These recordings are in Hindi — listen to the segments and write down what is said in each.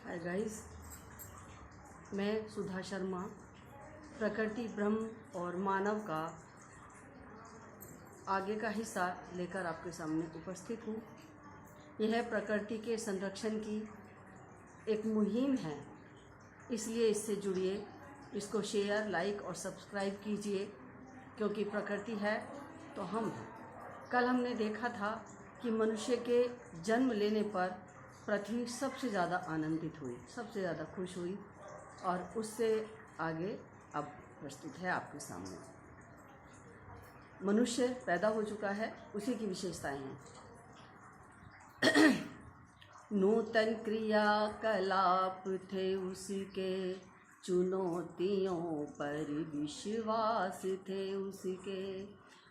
हाय गाइस, मैं सुधा शर्मा प्रकृति, ब्रह्म और मानव का आगे का हिस्सा लेकर आपके सामने उपस्थित हूँ। यह प्रकृति के संरक्षण की एक मुहिम है, इसलिए इससे जुड़िए, इसको शेयर, लाइक और सब्सक्राइब कीजिए, क्योंकि प्रकृति है तो हम हैं। कल हमने देखा था कि मनुष्य के जन्म लेने पर पृथ्वी सबसे ज़्यादा आनंदित हुई, सबसे ज़्यादा खुश हुई, और उससे आगे अब प्रस्तुत है आपके सामने। मनुष्य पैदा हो चुका है, उसी की विशेषताएं हैं। नूतन क्रियाकलाप थे उसके, चुनौतियों पर विश्वास थे उसके,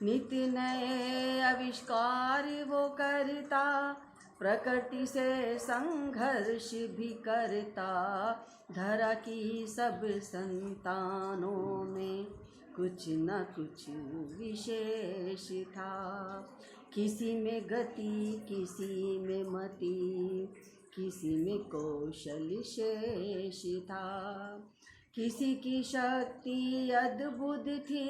नित्य नए आविष्कार वो करता, प्रकृति से संघर्ष भी करता। धरा की सब संतानों में कुछ न कुछ विशेष था, किसी में गति, किसी में मति, किसी में कौशल शेष था, किसी की शक्ति अद्भुत थी,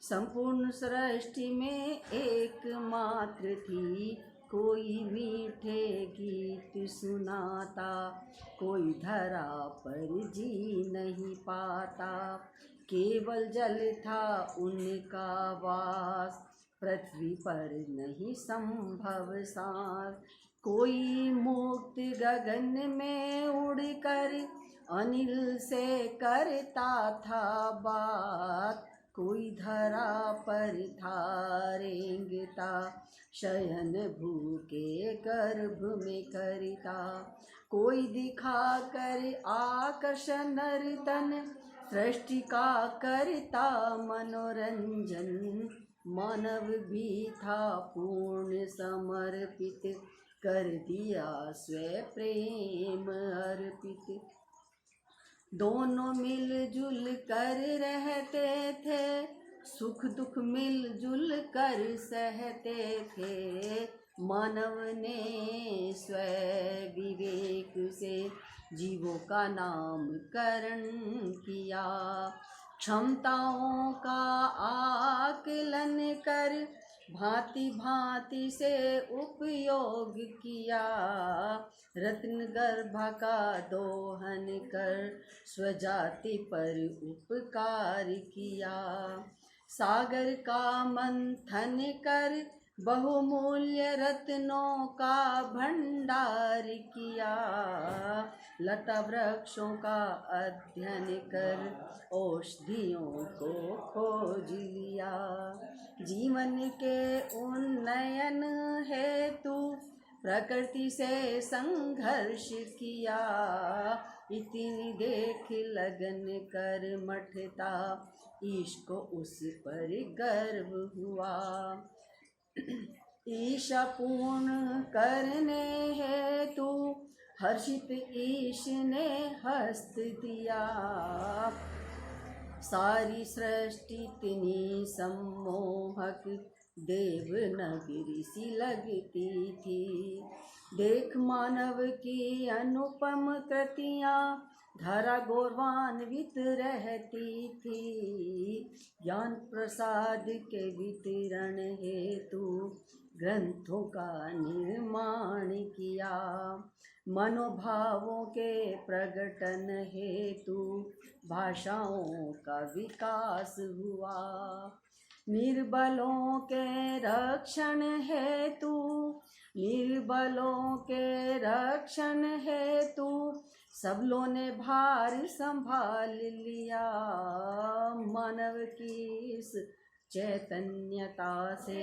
संपूर्ण सृष्टि में एकमात्र थी। कोई मीठे गीत सुनाता, कोई धरा पर जी नहीं पाता, केवल जल था उनका वास, पृथ्वी पर नहीं संभव सांस। कोई मुक्त गगन में उड़कर अनिल से करता था बात, कोई धरा पर था रेंगता, शयन भूखे गर्भ में करता। कोई दिखा कर आकर्षण नर्तन, सृष्टि का करता मनोरंजन। मानव भी था पूर्ण समर्पित, कर दिया स्व प्रेम अर्पित। दोनों मिलजुल कर रहते थे, सुख दुख मिलजुल कर सहते थे। मानव ने स्व विवेक से जीवों का नामकरण किया, क्षमताओं का आकलन कर भांति भांति से उपयोग किया। रत्न गर्भा का दोहन कर स्वजाति पर उपकार किया, सागर का मंथन कर बहुमूल्य रत्नों का भंडार किया। लता वृक्षों का अध्ययन कर औषधियों को खोज लिया, जीवन के उन्नयन हेतु प्रकृति से संघर्ष किया। इतनी देख लगन कर मठता, ईश को उस पर गर्व हुआ। ईशा पूर्ण करने हेतु हर्षित ईश ने हस्त दिया, सारी सृष्टि इतनी सम्मोहक देवनगरी सी लगती थी। देख मानव की अनुपम कृतियाँ, धरा गौरवान्वित रहती थी। ज्ञान प्रसाद के वितरण हेतु ग्रंथों का निर्माण किया, मनोभावों के प्रगटन हेतु भाषाओं का विकास हुआ। निर्बलों के रक्षण हेतु, निर्बलों के रक्षण हेतु सबलों ने भार संभाल लिया। मानव की इस चैतन्यता से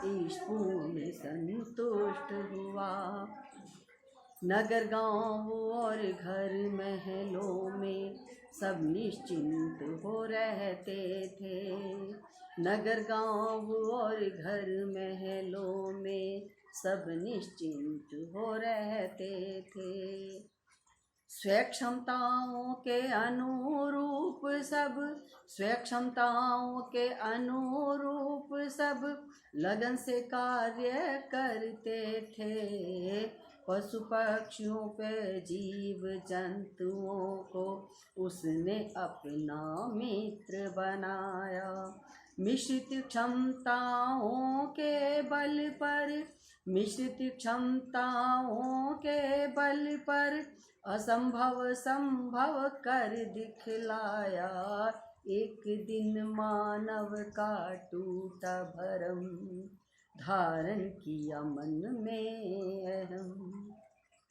ईश पूर्ण संतुष्ट हुआ। नगर गांव और घर महलों में सब निश्चिंत हो रहते थे। नगर गांव और घर महलों में सब निश्चिंत हो रहते थे। स्वक्षमताओं के अनुरूप सब, स्वक्षमताओं के अनुरूप सब लगन से कार्य करते थे। पशु पक्षियों पे जीव जंतुओं को उसने अपना मित्र बनाया। मिश्रित क्षमताओं के बल पर, मिश्रित क्षमताओं के बल पर असंभव संभव कर दिखलाया। एक दिन मानव का टूटा भरम, धारण किया मन में अहम।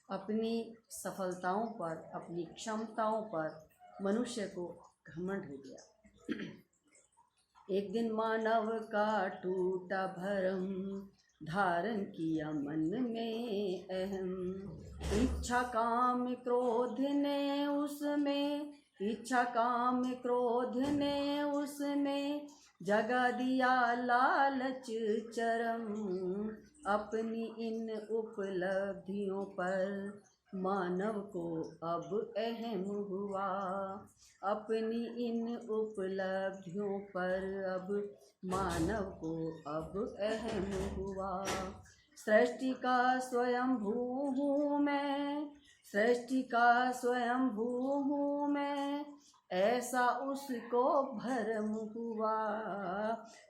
अपनी सफलताओं पर, अपनी क्षमताओं पर मनुष्य को घमंड हो गया। एक दिन मानव का टूटा भरम, धारण किया मन में अहम। इच्छा काम क्रोध ने उसमें, इच्छा काम क्रोध ने उसमें जगा दिया लालच चरम। अपनी इन उपलब्धियों पर मानव को अब अहम हुआ। अपनी इन उपलब्धियों पर अब मानव को अब अहम हुआ। सृष्टि का स्वयंभू हूँ मैं, सृष्टि का स्वयंभू हूँ मैं, ऐसा उसको भरम हुआ।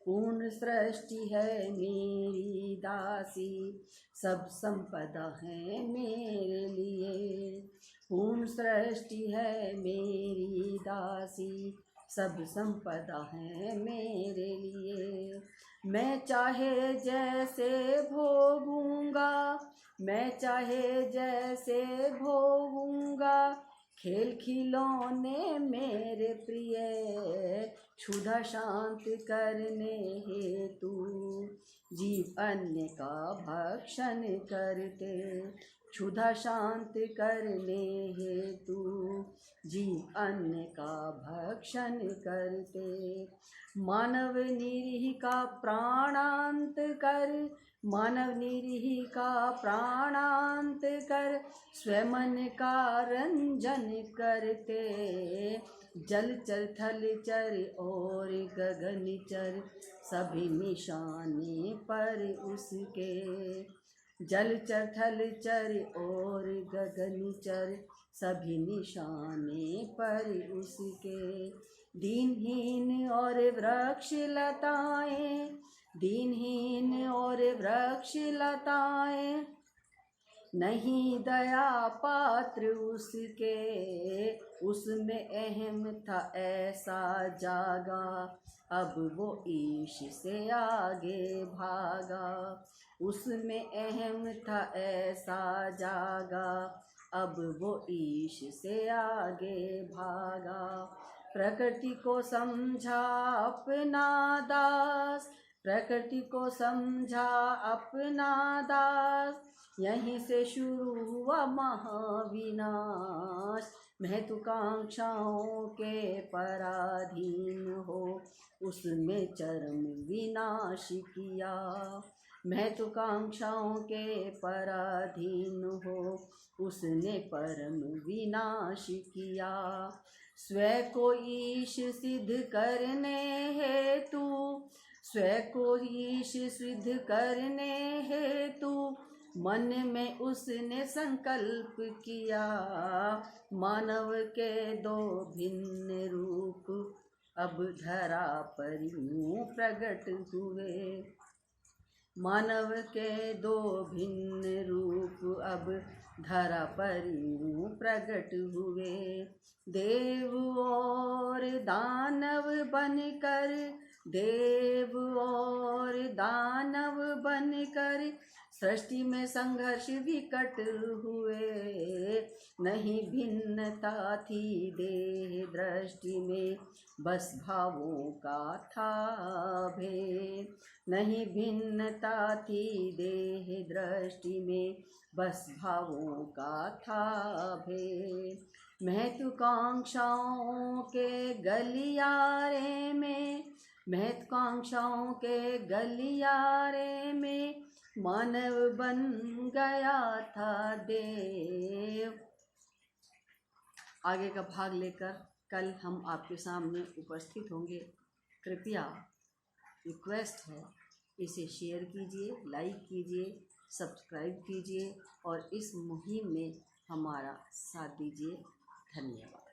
पूर्ण सृष्टि है मेरी दासी, सब संपदा है मेरे लिए। पूर्ण सृष्टि है मेरी दासी, सब संपदा है मेरे लिए। मैं चाहे जैसे भोगूंगा, मैं चाहे जैसे भोगूंगा, खेल खिलौने मेरे प्रिय, क्षुधा शांत करने हेतु जीव अन्य का भक्षण करते। क्षुधा शांत करने हेतु जीव अन्य का भक्षण करते। मानव निरीह का प्राणांत कर, मानव निरीह का प्राणांत कर, स्वयं का रंजन करते। जलचर थलचर और गगनचर सभी निशाने पर उसके। जलचर थलचर और गगनचर सभी निशाने पर उसके। दीनहीन और वृक्ष लताएं, दीनहीन और वृक्ष लताएं, नहीं दया पात्र उसके। उसमें अहम था ऐसा जागा, अब वो ईश से आगे भागा। उसमें अहम था ऐसा जागा, अब वो ईश से आगे भागा। प्रकृति को समझा अपना दास, प्रकृति को समझा अपना दास, यहीं से शुरू हुआ महाविनाश। महत्वाकांक्षाओं के पराधीन हो उसमें चरम विनाश किया। महत्वाकांक्षाओं के पराधीन हो उसने परम विनाश किया। स्वयं को ईश सिद्ध करने हेतु, स्वयं को ईश सिद्ध करने हेतु मन में उसने संकल्प किया। मानव के दो भिन्न रूप अब धरा पर यूं प्रकट हुए। मानव के दो भिन्न रूप अब धरा पर यूं प्रकट हुए। देव और दानव बनकर, देव और दानव बनकर सृष्टि में संघर्ष विकट हुए। नहीं भिन्नता थी देह दृष्टि में, बस भावों का था भेद। नहीं भिन्नता थी देह दृष्टि में, बस भावों का था भेद। महत्वाकांक्षाओं के गलियारे में, महत्वाकांक्षाओं के गलियारे में मानव बन गया था देव। आगे का भाग लेकर कल हम आपके सामने उपस्थित होंगे। कृपया रिक्वेस्ट है, इसे शेयर कीजिए, लाइक कीजिए सब्सक्राइब कीजिए और इस मुहिम में हमारा साथ दीजिए। धन्यवाद।